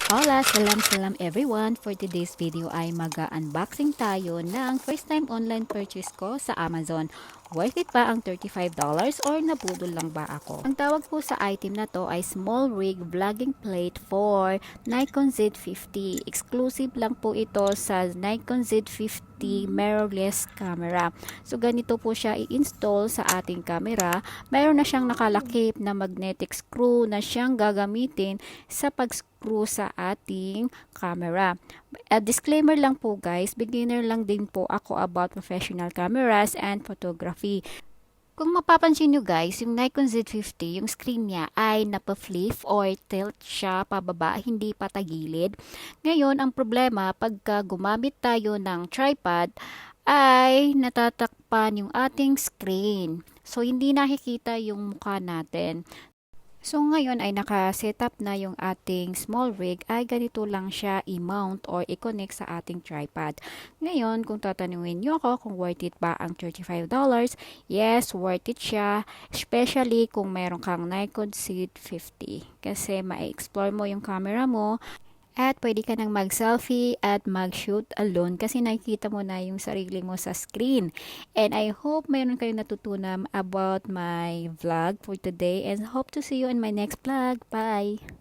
Hola, salam everyone. For today's video ay mag-unboxing tayo ng first time online purchase ko sa Amazon. Worth it ba ang $35 or nabudol lang ba ako? Ang tawag po sa item na to ay small rig vlogging plate for Nikon Z50. Exclusive lang po ito sa Nikon Z50 mirrorless camera. So ganito po siya i-install sa ating camera. Mayroon na siyang nakalakip na magnetic screw na siyang gagamitin sa pag-screw sa ating camera. A disclaimer lang po guys, beginner lang din po ako about professional cameras and photography. Kung mapapansin nyo guys, yung Nikon Z50, yung screen niya ay napa-flip or tilt siya pababa, hindi pa tagilid. Ngayon, ang problema, pagka gumamit tayo ng tripod, ay natatakpan yung ating screen. So, hindi nakikita yung mukha natin. So ngayon ay naka-setup na yung ating small rig, ay ganito lang siya i-mount or i-connect sa ating tripod. Ngayon, kung tatanungin nyo ako kung worth it ba ang $35, yes, worth it siya. Especially kung meron kang Nikon Z50. Kasi ma-explore mo yung camera mo at pwede ka nang mag-selfie at mag-shoot alone kasi nakikita mo na yung sarili mo sa screen. And I hope mayroon kayong natutunan about my vlog for today and hope to see you in my next vlog. Bye!